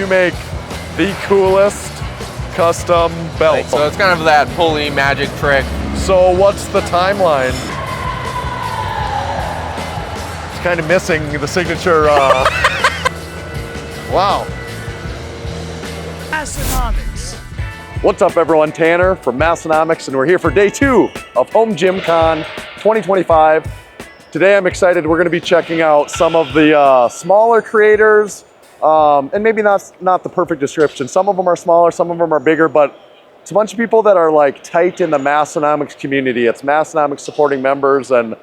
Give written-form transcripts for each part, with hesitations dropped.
you make the coolest custom belt. So it's kind of that pulley magic trick. So what's the timeline? It's kind of missing the signature. Wow. Massenomics. What's up everyone, Tanner from Massenomics, and we're here for day 2 of Home Gym Con 2025. Today I'm excited, we're gonna be checking out some of the smaller creators, and maybe not the perfect description. Some of them are smaller, some of them are bigger, but it's a bunch of people that are like tight in the Massenomics community. It's Massenomics supporting members and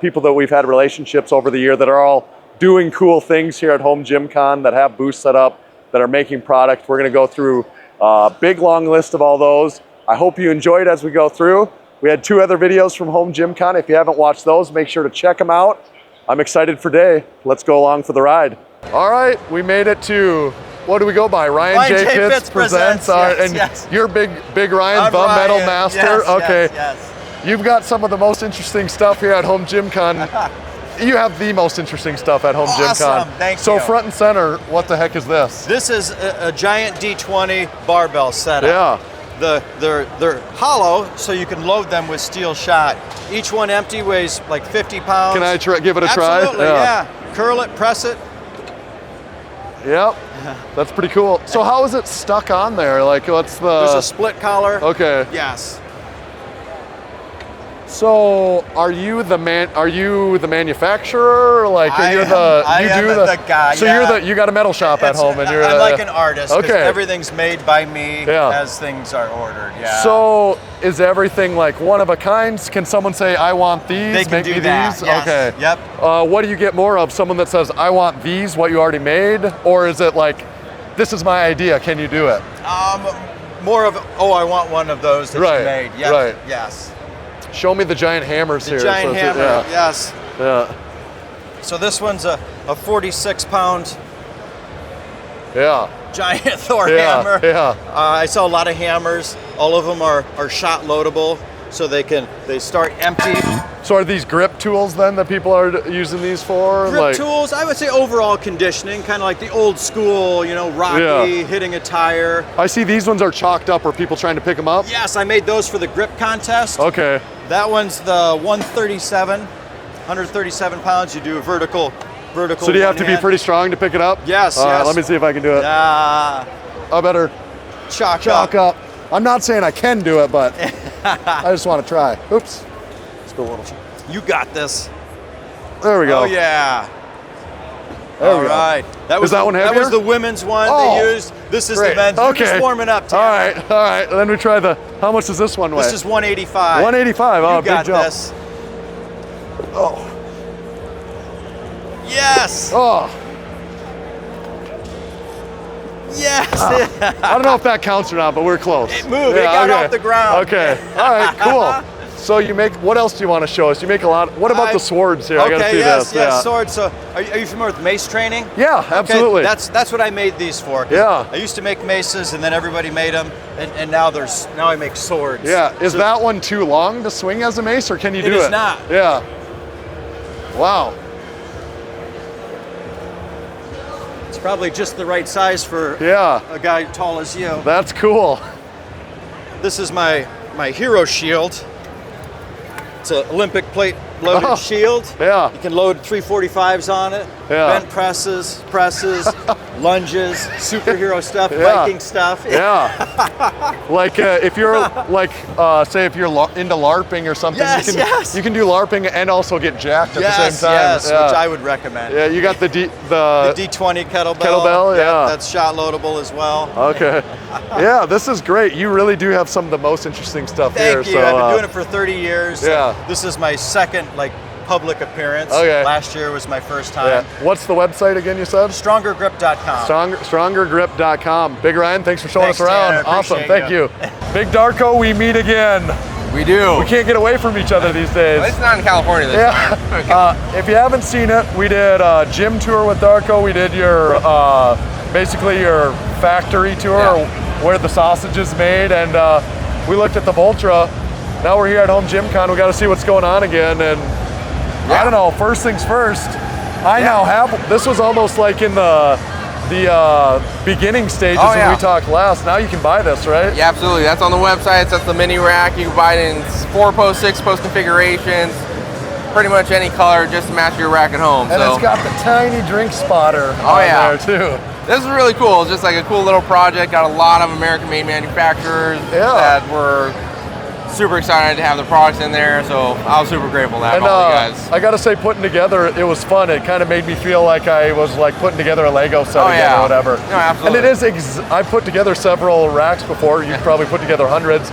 people that we've had relationships over the year that are all doing cool things here at Home Gym Con, that have booths set up, that are making product. We're gonna go through a big long list of all those. I hope you enjoyed as we go through. We had 2 other videos from Home Gym Con. If you haven't watched those, make sure to check them out. I'm excited for day. Let's go along for the ride. All right, we made it to, what do we go by? Ryan J. Fitz presents. And yes. You're big Ryan, I'm the Ryan. Metal Master. Yes, okay. yes. You've got some of the most interesting stuff here at Home Gym Con. You have the most interesting stuff at Home Gym Con. Thank you. So front and center, what the heck is this? This is a giant D20 barbell setup. Yeah. They're hollow, so you can load them with steel shot. Each one empty weighs like 50 pounds. Can I give it a try? Absolutely, yeah. Curl it, press it. Yep, that's pretty cool. So how is it stuck on there? Like, what's the? There's a split collar. Okay. Yes. So are you the manufacturer? Like, I you're am the guy. So yeah. you got a metal shop at home, and you're I'm like an artist. Okay. Everything's made by me Yeah. as things are ordered. Yeah. So is everything like one of a kind? Can someone say, I want these, they can make do me that. these? Yes. Okay. Yep. What do you get more of? Someone that says, I want these, what you already made? Or is it like, this is my idea, can you do it? More of, oh, I want one of those that you made. Yes. Right. Yes. Show me the giant hammers here. Giant hammer, yeah. yes. Yeah. So this one's a 46-pound Yeah. giant Thor hammer. Yeah. I sell a lot of hammers. All of them are shot loadable, so they start empty. So are these grip tools then that people are using these for? Grip tools, I would say overall conditioning, kind of like the old school, you know, Rocky, hitting a tire. I see these ones are chalked up. Are people trying to pick them up? Yes, I made those for the grip contest. Okay. That one's the 137 pounds. You do a vertical. So do you have to be pretty strong to pick it up? Yes, All right, yes. let me see if I can do it. I better chalk up. I'm not saying I can do it, but I just want to try. Oops. Let's go a little. You got this. There we go. Oh yeah. There we go. All right. That was that one heavier? That was the women's one they used. This is the men's. Okay. We're just warming up, Tanner. All right. Then we try how much does this one weigh? This is 185. 185. Oh, you got big jump. This. Oh. Yes. Oh. Yes. I don't know if that counts or not, but we're close. It moved. It got off the ground. Okay. All right. Cool. So you make, what else do you want to show us? You make a lot. What about the swords here? Okay, I gotta see this. Yes, swords. So are you familiar with mace training? Yeah, absolutely. Okay, that's what I made these for. Yeah. I used to make maces, and then everybody made them, and now I make swords. Yeah. Is that one too long to swing as a mace, or can you do it? It is not. Yeah. Wow. It's probably just the right size for a guy tall as you. That's cool. This is my hero shield. It's an Olympic plate loaded shield. Yeah. You can load 345s on it. Yeah. Bent presses, lunges, superhero stuff, Viking stuff. Yeah. Like if you're like, say if you're into LARPing or something, you can do LARPing and also get jacked at the same time. Yes, which I would recommend. Yeah, you got the D20 kettlebell. Kettlebell, yeah. That's shot loadable as well. Okay. Yeah, this is great. You really do have some of the most interesting stuff here. Thank you. So, I've been doing it for 30 years. Yeah. This is my second public appearance. Okay. Last year was my first time. Yeah. What's the website again, you said? StrongerGrip.com. Strongergrip.com. Big Ryan, thanks for showing us around. Tanner, awesome, thank you. Big Darko, we meet again. We do. We can't get away from each other these days. Well, it's not in California this time. Okay. If you haven't seen it, we did a gym tour with Darko. We did your, basically your factory tour where the sausage is made, and we looked at the Voltra. Now we're here at Home Gym Con. We got to see what's going on again, and I don't know, first things first, I now have, this was almost like in the beginning stages Oh, when yeah. we talked last. Now you can buy this, right? Yeah, absolutely. That's on the website. That's the mini rack. You can buy it in 4-post, 6-post configurations. Pretty much any color, just to match your rack at home. And it's got the tiny drink spotter on there too. This is really cool. It's just like a cool little project. Got a lot of American-made manufacturers that were super excited to have the products in there. So I was super grateful to have all you guys. I gotta say, putting together, it was fun. It kind of made me feel like I was like putting together a Lego set again or whatever. No, absolutely. And it is, I put together several racks before. You've probably put together hundreds.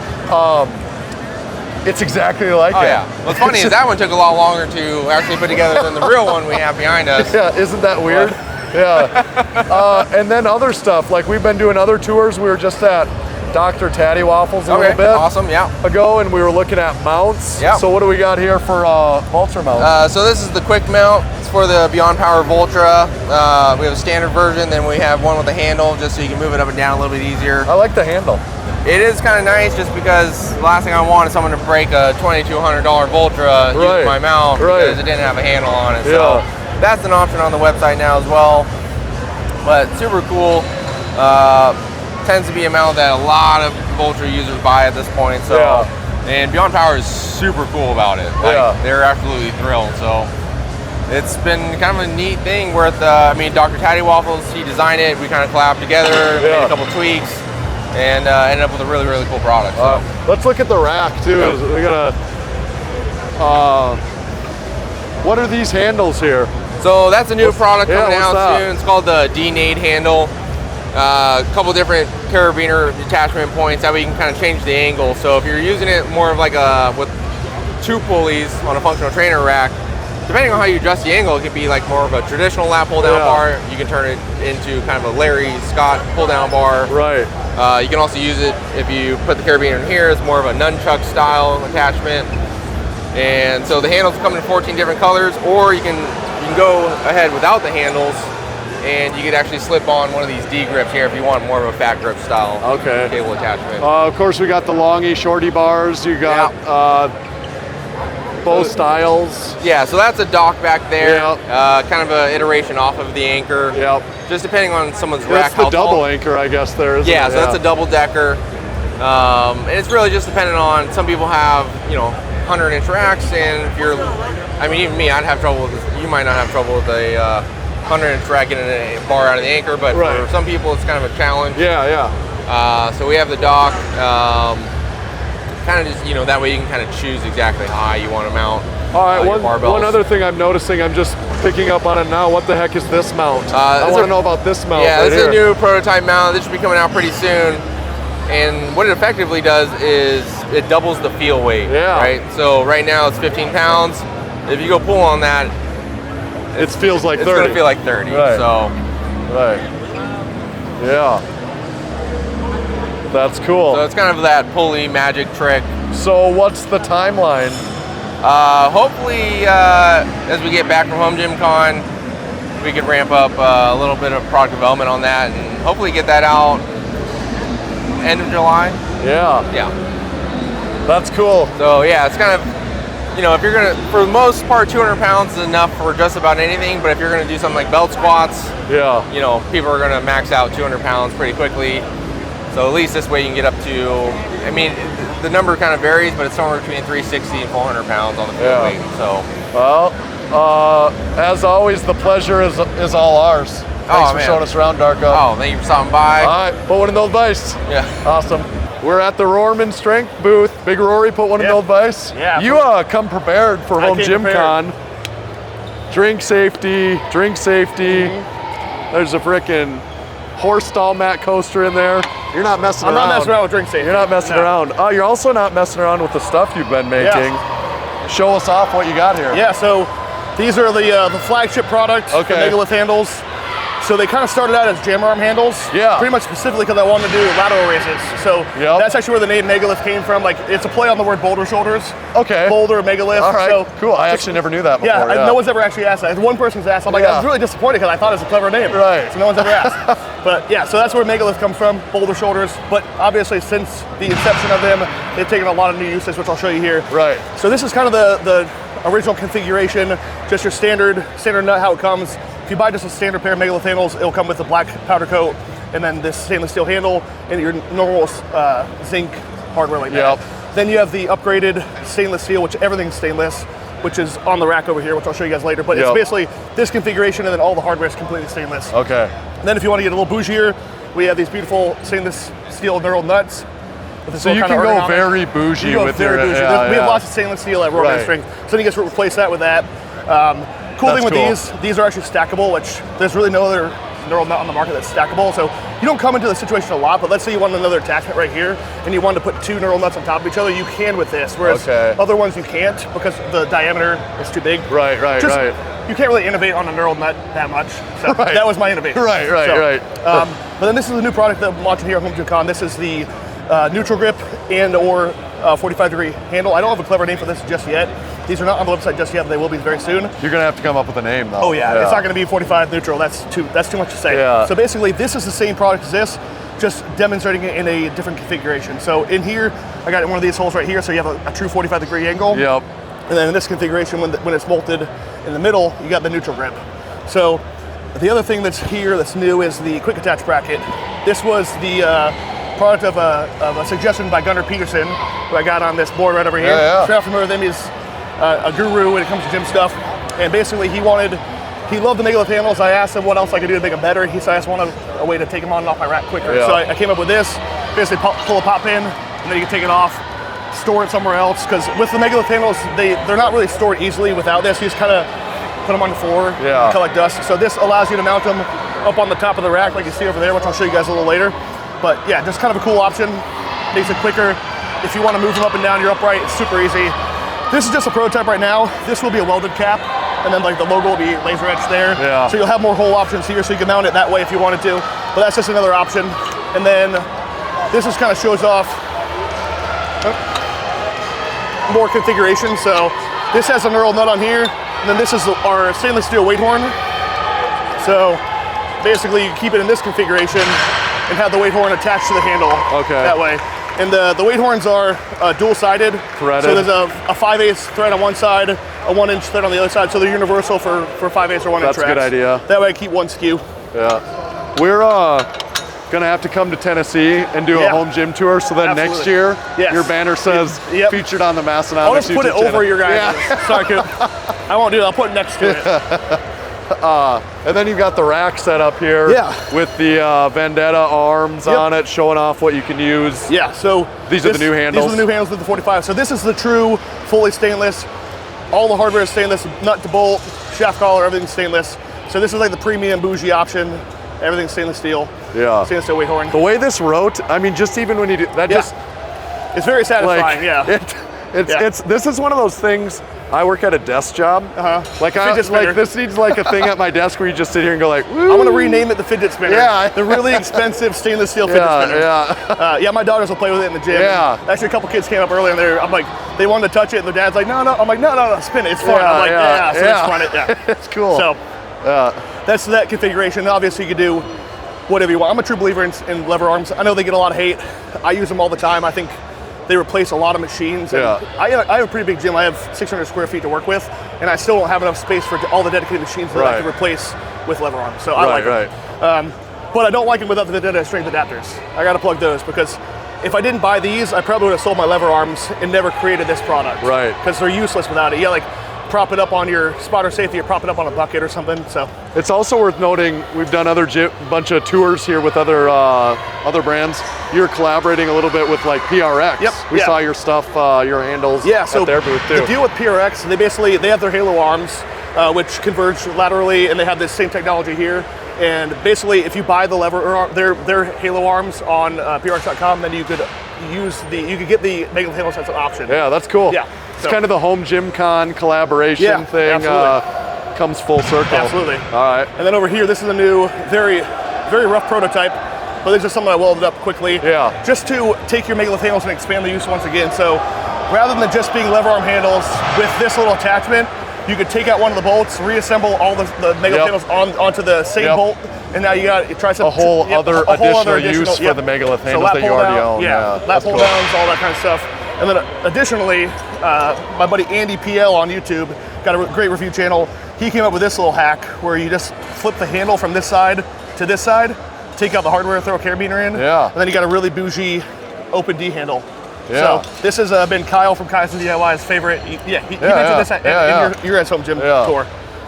It's exactly like it. Yeah. What's funny is that one took a lot longer to actually put together than the real one we have behind us. Yeah, isn't that weird? Yeah. And then other stuff, like we've been doing other tours. We were just at Dr. Taddy Waffles a little bit ago, and we were looking at mounts. Yeah. So what do we got here for Vultra mounts? So this is the quick mount. It's for the Beyond Power Vultra. We have a standard version, then we have one with a handle, just so you can move it up and down a little bit easier. I like the handle. It is kind of nice, just because the last thing I want is someone to break a $2,200 Vultra using my mount because it didn't have a handle on it. So that's an option on the website now as well. But super cool. Tends to be a mount that a lot of Vultra users buy at this point. So, and Beyond Power is super cool about it. Like, they're absolutely thrilled. So it's been kind of a neat thing with, I mean, Dr. Taddy Waffles, he designed it. We kind of collabed together, made a couple tweaks, and ended up with a really, really cool product. So. Let's look at the rack too. We got what are these handles here? So that's a new product coming out soon. It's called the D-Nade handle. A couple different carabiner attachment points that we can kind of change the angle. So if you're using it more of like with 2 pulleys on a functional trainer rack, depending on how you adjust the angle, it could be like more of a traditional lap pull down bar. You can turn it into kind of a Larry Scott pull down bar. Right. You can also use it if you put the carabiner in here. It's more of a nunchuck style attachment. And so the handles come in 14 different colors, or you can go ahead without the handles, and you could actually slip on one of these D grips here if you want more of a fat grip style cable attachment. Of course, we got the longy, shorty bars. You got both styles. Yeah, so that's a dock back there. Kind of an iteration off of the anchor. Just depending on someone's rack. That's the double anchor, I guess, there, isn't it? So that's a double decker. And it's really just dependent on, some people have, 100-inch racks, and if you're, I mean, even me, I'd have trouble with this. You might not have trouble with a 100-inch rack getting a bar out of the anchor, but for some people it's kind of a challenge. So we have the dock, kind of just, that way you can kind of choose exactly how high you want to mount. All right, one other thing I'm noticing, I'm just picking up on it now. What the heck is this mount? I want to know about this mount. Yeah, this is a new prototype mount. This should be coming out pretty soon. And what it effectively does is it doubles the feel weight, right? So right now it's 15 pounds. If you go pull on that, it feels like 30. It's gonna feel like 30, so. That's cool. So it's kind of that pulley magic trick. So what's the timeline? Hopefully, as we get back from Home Gym Con, we can ramp up a little bit of product development on that, and hopefully get that out end of July. That's cool. So yeah, it's kind of, if you're gonna, for the most part, 200 pounds is enough for just about anything, but if you're gonna do something like belt squats, people are gonna max out 200 pounds pretty quickly. So at least this way you can get up to, I mean, the number kind of varies, but it's somewhere between 360 and 400 pounds on the field weight. So. Well, as always, the pleasure is all ours. Thanks for showing us around, Darko. Oh, thank you for stopping by. All right, put one in the old vise. Awesome. We're at the Rohrman Strength booth. Big Rory, put one in the old vise. You come prepared for Home Gym Con. Drink safety. There's a frickin' horse stall mat coaster in there. You're not messing around. I'm not messing around with drink safety. You're not messing around. You're also not messing around with the stuff you've been making. Show us off what you got here. So these are the flagship product for Megalith handles. So they kind of started out as jam arm handles. Pretty much specifically because I wanted to do lateral raises. So that's actually where the name Megalith came from. Like, it's a play on the word boulder shoulders. Boulder, Megalith. All right, so cool. I actually never knew that before. No one's ever actually asked that. One person's asked. I'm like, I was really disappointed because I thought it was a clever name. So no one's ever asked. But so that's where Megalith comes from, boulder shoulders. But obviously since the inception of them, they've taken a lot of new usage, which I'll show you here. So this is kind of the original configuration, just your standard nut, how it comes. If you buy just a standard pair of megalith handles, it'll come with a black powder coat and then this stainless steel handle and your normal zinc hardware like that. Then you have the upgraded stainless steel, which everything's stainless, which is on the rack over here, which I'll show you guys later. But it's basically this configuration, and then all the hardware is completely stainless. Okay. And then if you want to get a little bougier, we have these beautiful stainless steel knurled nuts. So you can go very bougie with your... We have lots of stainless steel at Roman strength. So then you can replace that with that. Cool thing with these are actually stackable, which there's really no other knurled nut on the market that's stackable. So you don't come into the situation a lot, but let's say you want another attachment right here and you want to put 2 knurled nuts on top of each other, you can with this, whereas other ones you can't because the diameter is too big. Right. You can't really innovate on a knurled nut that much. So that was my innovation. Right. But then this is a new product that I'm launching here at Home Gym Con. This is the neutral grip and or 45-degree handle. I don't have a clever name for this just yet. These are not on the website just yet, but they will be very soon. You're gonna have to come up with a name though. Oh yeah. It's not gonna be 45 neutral. That's too much to say. So basically, this is the same product as this, just demonstrating it in a different configuration. So in here, I got one of these holes right here, so you have a true 45-degree angle. And then in this configuration, when it's bolted in the middle, you got the neutral grip. So the other thing that's here that's new is the quick attach bracket. This was the product of a suggestion by Gunnar Peterson, who I got on this board right over here. If you're not familiar with him, he's a guru when it comes to gym stuff. And basically he loved the megalith handles. I asked him what else I could do to make them better. He said I just wanted a way to take them on and off my rack quicker. So I came up with this. Basically pull a pop pin, and then you can take it off, store it somewhere else. Because with the megalith handles, they're not really stored easily without this. You just kind of put them on the floor and collect dust. So this allows you to mount them up on the top of the rack like you see over there, which I'll show you guys a little later. But yeah, just kind of a cool option. Makes it quicker. If you want to move them up and down your upright, it's super easy. This is just a prototype right now. This will be a welded cap, and then like the logo will be laser etched there. So you'll have more hole options here, so you can mount it that way if you wanted to. But that's just another option. And then this just kind of shows off more configuration. So this has a knurled nut on here, and then this is our stainless steel weight horn. So basically you keep it in this configuration and have the weight horn attached to the handle that way. And the weight horns are dual-sided. Threaded. So there's a 5/8 thread on one side, a 1-inch thread on the other side, so they're universal for 5/8 or 1-inch That's a good idea. That way I keep one skew. We're gonna have to come to Tennessee and do a home gym tour, so then next year, your banner says featured on the Massenomics. I'll just put it channel. over your guys'. Sorry, Coop. I won't do it, I'll put it next to it. And then you've got the rack set up here with the Vendetta arms on it, showing off what you can use. So these are the new handles. These are the new handles with the 45. So this is the true, fully stainless. All the hardware is stainless, nut to bolt, shaft collar, everything's stainless. So this is like the premium bougie option. Everything's stainless steel. Stainless steel weight horn. The way this wrote, I mean, just even when you do that, it's very satisfying. This is one of those things. I work at a desk job. Like this needs like a thing at my desk where you just sit here and go like, woo. I'm gonna rename it the fidget spinner. The really expensive stainless steel fidget spinner. My daughters will play with it in the gym. Actually, a couple kids came up earlier and I'm like, they wanted to touch it, and their dad's like, no. I'm like, no, spin it. It's fun. I'm like, so it's fun. It's cool. So that's that configuration. Obviously, you can do whatever you want. I'm a true believer in lever arms. I know they get a lot of hate. I use them all the time. I think they replace a lot of machines. And I have a pretty big gym. I have 600 square feet to work with, and I still don't have enough space for all the dedicated machines that I can replace with lever arms. So I like them. But I don't like them without the Vendetta strength adapters. I got to plug those, because if I didn't buy these, I probably would have sold my lever arms and never created this product. Because they're useless without it. Like prop it up on your spotter safety or prop it up on a bucket or something. So it's also worth noting, we've done other bunch of tours here with other brands. You're collaborating a little bit with like PRX. We saw your stuff, your handles at their booth too. The deal with PRX, they have their Halo arms, which converge laterally, and they have this same technology here. And basically, if you buy the their Halo arms on PRX.com, then you could get the megalith handles as an option. That's cool. It's kind of the Home Gym Con collaboration thing. Comes full circle. Absolutely. All right. And then over here, this is a new, very, very rough prototype, but this is something I welded up quickly. Just to take your megalith handles and expand the use once again. So rather than just being lever arm handles with this little attachment, you could take out one of the bolts, reassemble all the megalith handles onto the same bolt, and now you try some a whole other additional use for the megalith handles that you already own. Lat pull downs, all that kind of stuff. And then additionally, my buddy Andy PL on YouTube got a great review channel. he came up with this little hack where you just flip the handle from this side to this side, take out the hardware, throw a carabiner in, and then you got a really bougie open D handle. So this has been Kyle from Kaizen DIY's favorite. He mentioned this at your guys' home gym tour.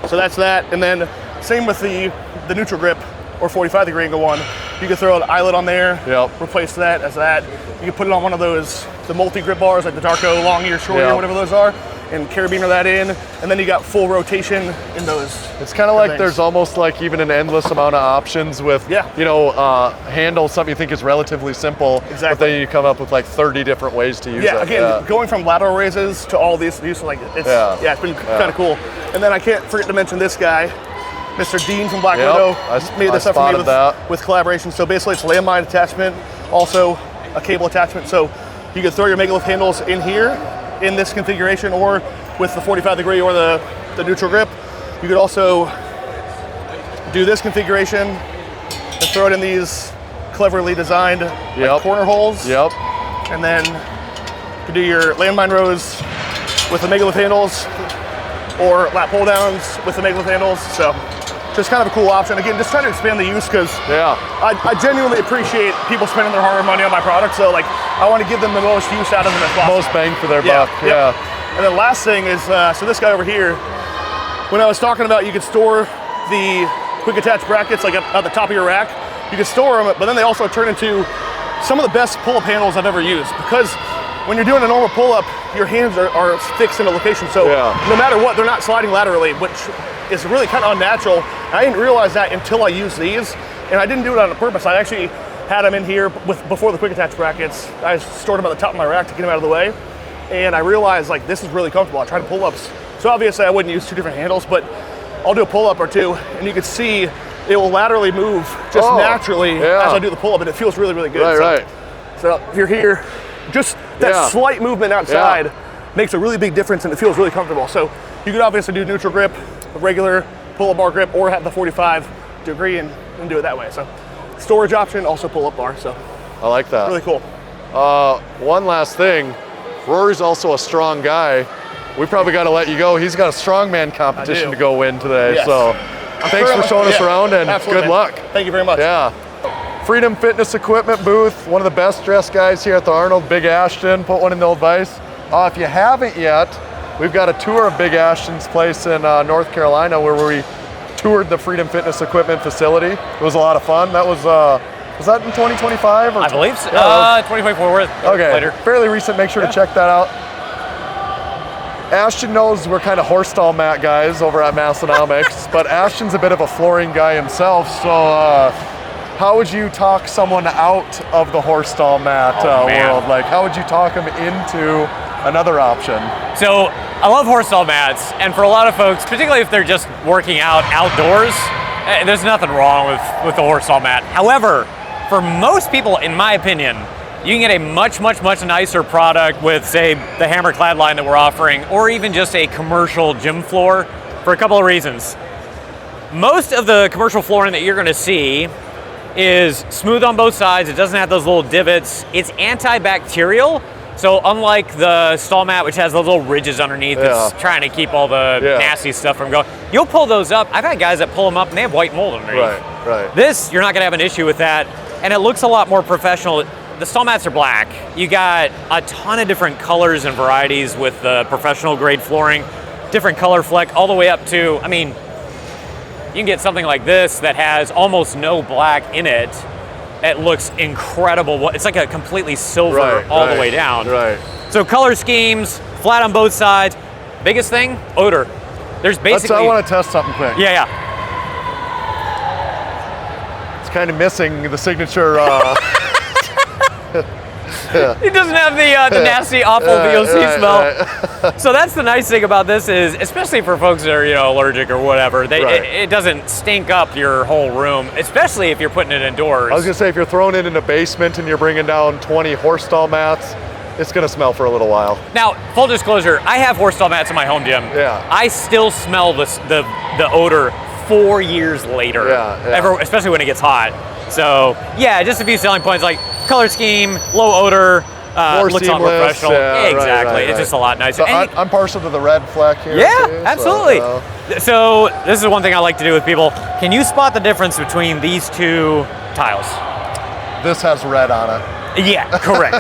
So that's that, and then same with the neutral grip or 45-degree angle one. You can throw an eyelet on there, replace that as that. You can put it on one of those, the multi-grip bars like the Darko long ear, short ear, whatever those are, and carabiner that in, and then you got full rotation in those. It's kind of like there's almost like even an endless amount of options with, you know, handle something you think is relatively simple, but then you come up with like 30 different ways to use it. Again, going from lateral raises to all these, like it's it's been kind of cool. And then I can't forget to mention this guy, Mr. Dean from Black Widow. Made this up for me with collaboration. So basically it's landmine attachment, also a cable attachment. So you can throw your Megalith handles in here, in this configuration, or with the 45-degree or the neutral grip. You could also do this configuration and throw it in these cleverly designed like, corner holes. And then you can do your landmine rows with the Megalith handles or lap pull downs with the Megalith handles. So just kind of a cool option. Again, just trying to expand the use because I genuinely appreciate people spending their hard-earned money on my product. So like, I want to give them the most use out of them as possible. Most bang for their buck. And then last thing is, so this guy over here, when I was talking about you could store the quick attach brackets like at the top of your rack, you can store them, but then they also turn into some of the best pull-up handles I've ever used because when you're doing a normal pull-up, your hands are fixed in a location. So no matter what, they're not sliding laterally, which is really kind of unnatural. I didn't realize that until I used these, and I didn't do it on purpose. I actually had them in here before the quick attach brackets. I stored them at the top of my rack to get them out of the way, and I realized like this is really comfortable. I tried pull-ups, so obviously I wouldn't use two different handles, but I'll do a pull-up or two, and you can see it will laterally move just naturally as I do the pull-up, and it feels really, really good. So if you're here, just that slight movement outside makes a really big difference, and it feels really comfortable. So you could obviously do neutral grip, a regular pull-up bar grip, or have the 45-degree and do it that way. So storage option, also pull-up bar. So I like that. Really cool. One last thing, Rory's also a strong guy. We probably got to let you go. He's got a strongman competition to go win today. So thanks for showing us around, and good luck. Thank you very much. Freedom Fitness Equipment booth, one of the best dressed guys here at the Arnold, Big Ashton, put one in the old vise. If you haven't yet, we've got a tour of Big Ashton's place in North Carolina where we toured the Freedom Fitness Equipment facility. It was a lot of fun. That was that in 2025? Or I believe so. 2024 later. Fairly recent, make sure to check that out. Ashton knows we're kind of horse stall mat guys over at Massenomics, but Ashton's a bit of a flooring guy himself, so how would you talk someone out of the horse stall mat world? Like, how would you talk them into another option? So I love horse stall mats, and for a lot of folks, particularly if they're just working out outdoors, there's nothing wrong with the horse stall mat. However, for most people, in my opinion, you can get a much nicer product with, say, the Hammerclad line that we're offering, or even just a commercial gym floor for a couple of reasons. Most of the commercial flooring that you're gonna see is smooth on both sides. It doesn't have those little divots. It's antibacterial. So unlike the stall mat, which has those little ridges underneath, it's trying to keep all the nasty stuff from going. You'll pull those up. I've had guys that pull them up and they have white mold underneath. Right. This, you're not gonna have an issue with that. And it looks a lot more professional. The stall mats are black. You got a ton of different colors and varieties with the professional grade flooring, different color fleck, all the way up to, I mean, you can get something like this that has almost no black in it. It looks incredible. It's like a completely silver all the way down. So color schemes, flat on both sides. Biggest thing, odor. There's basically... I want to test something quick. Yeah. It's kind of missing the signature... It doesn't have the nasty, awful VOC smell. So that's the nice thing about this is, especially for folks that are allergic or whatever, it doesn't stink up your whole room, especially if you're putting it indoors. I was gonna say, if you're throwing it in a basement and you're bringing down 20 horse stall mats, it's gonna smell for a little while. Now, full disclosure, I have horse stall mats in my home gym. I still smell the odor 4 years later, especially when it gets hot. So yeah, just a few selling points like color scheme, low odor, looks a lot more professional. Yeah, exactly. Right. It's just a lot nicer. So I'm partial to the red fleck here. Yeah, too, absolutely. So this is one thing I like to do with people. Can you spot the difference between these two tiles? This has red on it. Yeah, correct.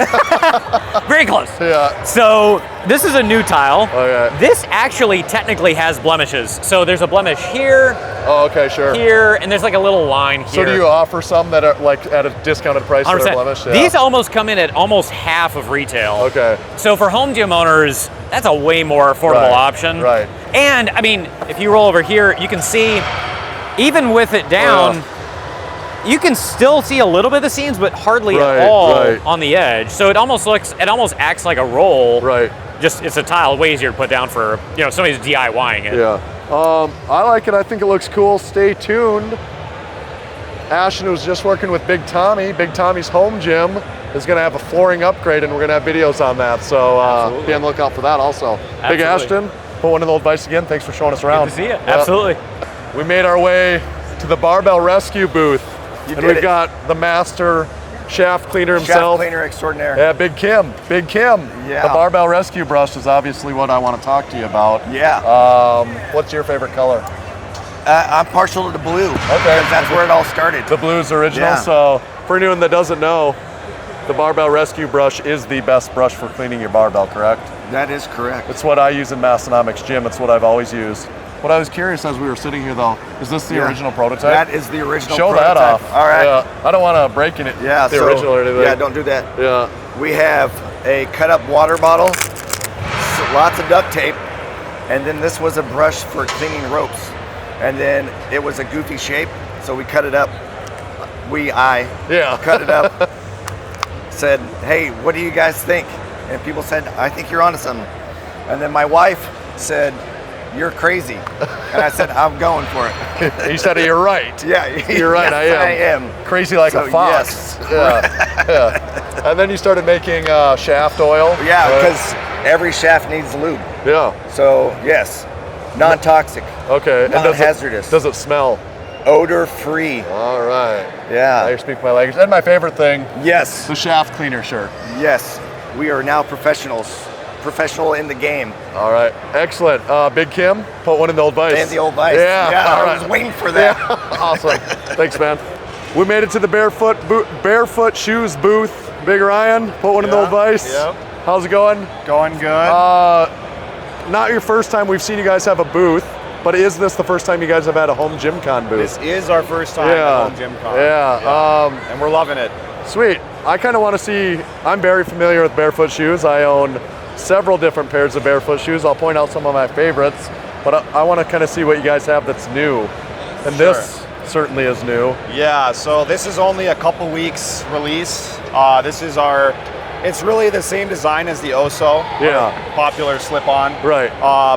Very close. Yeah. So this is a new tile. Okay. This actually technically has blemishes. So there's a blemish here. Oh, okay, sure. Here, and there's like a little line here. So do you offer some that are like at a discounted price that are blemished? Yeah. These almost come in at almost half of retail. Okay. So for home gym owners, that's a way more affordable option. Right. And I mean, if you roll over here, you can see, even with it down, you can still see a little bit of the seams, but hardly at all on the edge. So it almost acts like a roll. Right. Just, it's a tile, way easier to put down for, you know, somebody's DIYing it. Yeah. I like it. I think it looks cool. Stay tuned. Ashton, who's just working with Big Tommy. Big Tommy's Home Gym is going to have a flooring upgrade, and we're going to have videos on that. So be on the lookout for that also. Absolutely. Big Ashton, put one in the old vice again. Thanks for showing us around. Good to see you. Absolutely. We made our way to the Barbell Rescue booth. We've got the master shaft cleaner himself. Shaft cleaner extraordinaire. Yeah, Big Kim. Big Kim. Yeah. The Barbell Rescue brush is obviously what I want to talk to you about. Yeah. What's your favorite color? I'm partial to the blue. Okay. Because that's where it all started. The blue's original. Yeah. So for anyone that doesn't know, the Barbell Rescue brush is the best brush for cleaning your barbell, correct? That is correct. It's what I use in Massenomics gym. It's what I've always used. What I was curious as we were sitting here though, is this the original prototype? That is the original Show prototype. that off. All right. Yeah. I don't want to break it. Yeah, the original or anything. Yeah, don't do that. Yeah. We have a cut up water bottle, lots of duct tape, and then this was a brush for cleaning ropes. And then it was a goofy shape, so we cut it up. Cut it up. Said, hey, what do you guys think? And people said, I think you're onto something. And then my wife said, you're crazy. And I said, I'm going for it. You said, you're right. Yeah, you're right. Yes, I am. Crazy like a fox. Yes. Yeah. And then you started making shaft oil. Yeah, because every shaft needs lube. Yeah. So yes, non-toxic. Okay. Non-hazardous. Does it smell? Odor-free. All right. Yeah. Now you speak my language. And my favorite thing. Yes. The shaft cleaner shirt. Yes. We are now professionals. Professional in the game. All right. Excellent. Big Kim, put one in the old vice. And the old vice. Yeah. I was waiting for that. Yeah. Awesome. Thanks, man. We made it to the barefoot shoes booth. Big Ryan, put one in the old vice. Yep. How's it going? Going good. Not your first time we've seen you guys have a booth, but is this the first time you guys have had a home gym con booth? This is our first time at home gym con. Yeah. And we're loving it. Sweet. I kind of want to see, I'm very familiar with barefoot shoes. I own several different pairs of barefoot shoes. I'll point out some of my favorites, but I want to kind of see what you guys have that's new. And this certainly is new. Yeah, so this is only a couple weeks release. This is it's really the same design as the Oso, popular slip-on. Right.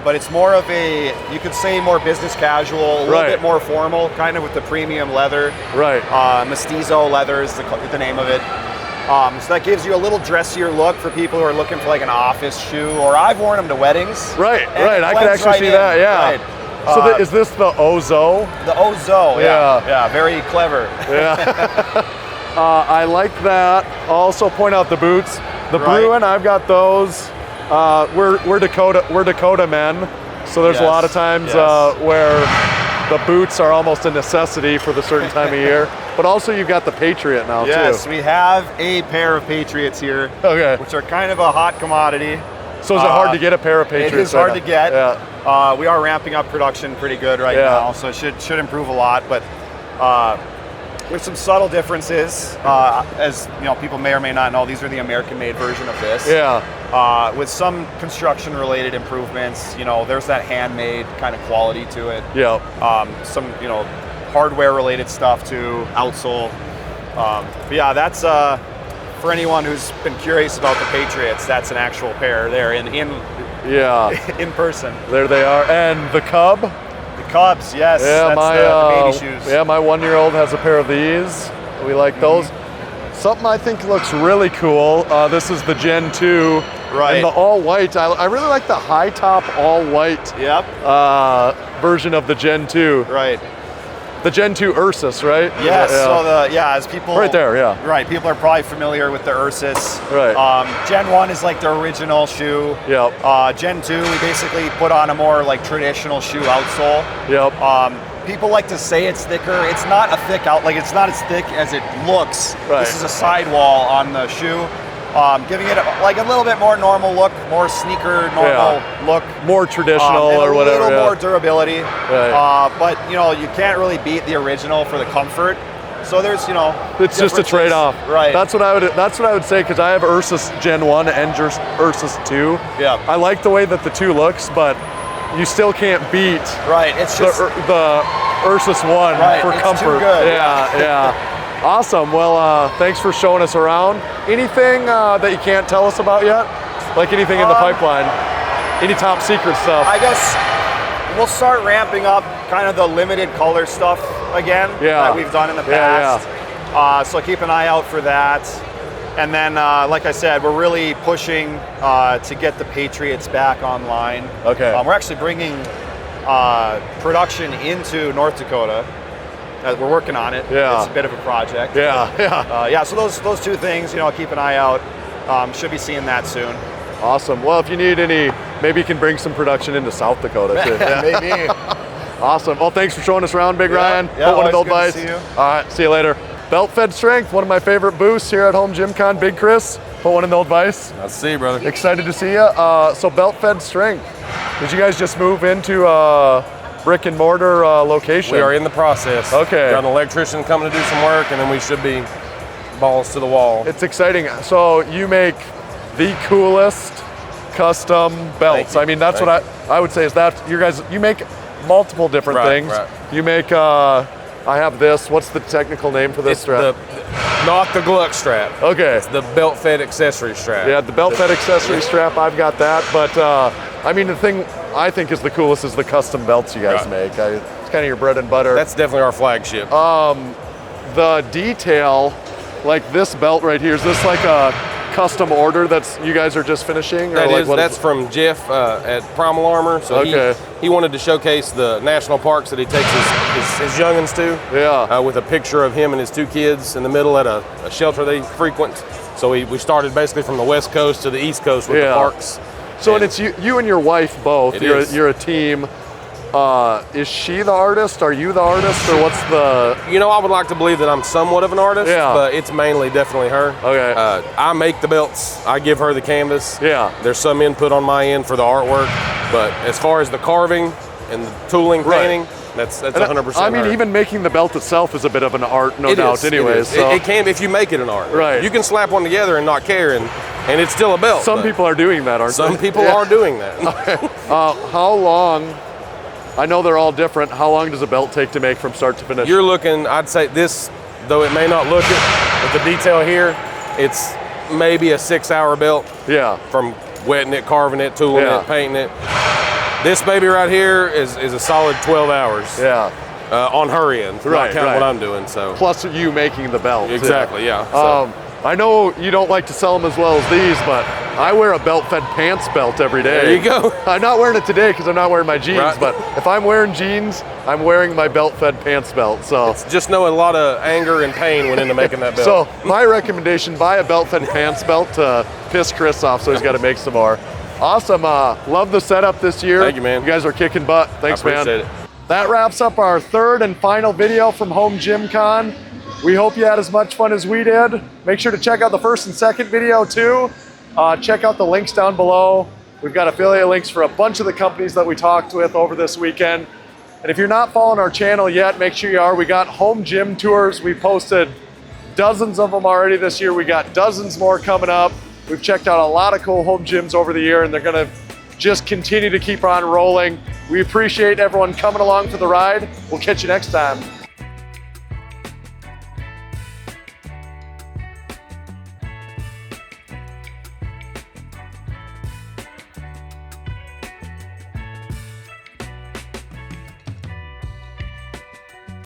But it's more of you could say more business casual, a little bit more formal, kind of with the premium leather. Right. Mestizo leather is the name of it. So that gives you a little dressier look for people who are looking for like an office shoe, or I've worn them to weddings. Right, I can actually see that, yeah. Right. So is this the Ozo? The Ozo, yeah, very clever. Yeah. I like that. Also point out the boots. The Bruin, I've got those. We're Dakota men, so there's a lot of times where the boots are almost a necessity for the certain time of year. But also you've got the Patriot now too. Yes, we have a pair of Patriots here, which are kind of a hot commodity. So is it hard to get a pair of Patriots? It is hard to get. Yeah. We are ramping up production pretty good right now, so it should improve a lot. But with some subtle differences, as you know, people may or may not know, these are the American-made version of this. Yeah. With some construction-related improvements, you know, there's that handmade kind of quality to it. Yeah. Some, you know, hardware-related stuff too, outsole. But yeah, that's for anyone who's been curious about the Patriots. That's an actual pair there in person. There they are, and the Cub. The Cubs, yes. Yeah, that's the baby shoes. Yeah, my 1-year-old has a pair of these. We like those. Something I think looks really cool. This is the Gen 2. Right. And the all white. I really like the high top all white. Yep. Version of the Gen 2. Right. the Gen 2 Ursus, right? Yes. So as people right there, right, people are probably familiar with the Ursus. Right. Gen 1 is like the original shoe. Yep. Gen 2, we basically put on a more like traditional shoe outsole. Yep. People like to say it's thicker. It's not a thick like it's not as thick as it looks. Right. This is a sidewall on the shoe. Giving it like a little bit more normal look, more sneaker normal look, more traditional or whatever, a little more durability. Right. But you know, you can't really beat the original for the comfort. So there's, you know, it's just a trade-off. Right. That's what I would say, because I have Ursus Gen 1 and Ursus 2. Yeah. I like the way that the 2 looks, but you still can't beat it's just the Ursus 1 for comfort. Too good. Yeah. Awesome. Well, thanks for showing us around. Anything that you can't tell us about yet? Like anything in the pipeline? Any top secret stuff? I guess we'll start ramping up kind of the limited color stuff again that we've done in the past. So keep an eye out for that. And then, like I said, we're really pushing to get the Patriots back online. Okay. We're actually bringing production into North Dakota. We're working on it. Yeah. It's a bit of a project. So those two things, you know, keep an eye out. Should be seeing that soon. Awesome. Well, if you need any, maybe you can bring some production into South Dakota too. Maybe. Awesome. Well, thanks for showing us around, Big Ryan. Yeah, one of those good to see you. All right, see you later. Belt Fed Strength, one of my favorite booths here at Home Gym Con. Big Chris, put one in the old vise. Nice to see you, brother. Excited to see you. So Belt Fed Strength, did you guys just move into brick and mortar location? We are in the process. Okay. Got an electrician coming to do some work, and then we should be balls to the wall. It's exciting. So you make the coolest custom belts. I mean, that's what I would say is that you make multiple different things. Right. You make, I have this, what's the technical name for this strap? Not the Gluck strap. Okay. It's the belt fed accessory strap. Yeah, the belt fed accessory strap, I've got that. But I mean, the thing I think is the coolest is the custom belts you guys make. It's kind of your bread and butter. That's definitely our flagship. The detail, like this belt right here, is this like a custom order that's you guys are just finishing? Or That's from Jeff at Primal Armor. So he wanted to showcase the national parks that he takes his youngins to. Yeah. With a picture of him and his 2 kids in the middle at a shelter they frequent. So we started basically from the West Coast to the East Coast with the parks. So and it's you and your wife both. You're a team. Is she the artist? Are you the artist, or what's the? You know, I would like to believe that I'm somewhat of an artist, but it's mainly definitely her. Okay. I make the belts. I give her the canvas. Yeah. There's some input on my end for the artwork, but as far as the carving and the tooling, painting, that's 100%. I mean, even making the belt itself is a bit of an art, no doubt. Anyways, so. It can if you make it an art. Right. You can slap one together and not care, and it's still a belt. Some people are doing that, aren't they? Some people are doing that. How long? I know they're all different. How long does a belt take to make from start to finish? You're looking, I'd say this, though it may not look it, but the detail here, it's maybe a 6-hour belt. Yeah. From wetting it, carving it, tooling it, painting it. This baby right here is a solid 12 hours. Yeah. On her end, not counting what I'm doing. So plus you making the belt. Exactly, yeah. So. I know you don't like to sell them as well as these, but I wear a belt-fed pants belt every day. There you go. I'm not wearing it today because I'm not wearing my jeans, but if I'm wearing jeans, I'm wearing my belt-fed pants belt. So it's just know a lot of anger and pain went into making that belt. So my recommendation: buy a belt-fed pants belt to piss Chris off, so he's got to make some more. Awesome. Love the setup this year. Thank you, man. You guys are kicking butt. Thanks, man. I appreciate it. That wraps up our 3rd and final video from Home Gym Con. We hope you had as much fun as we did. Make sure to check out the 1st and 2nd video too. Check out the links down below. We've got affiliate links for a bunch of the companies that we talked with over this weekend. And if you're not following our channel yet, make sure you are. We got home gym tours. We posted dozens of them already this year. We got dozens more coming up. We've checked out a lot of cool home gyms over the year, and they're gonna just continue to keep on rolling. We appreciate everyone coming along for the ride. We'll catch you next time.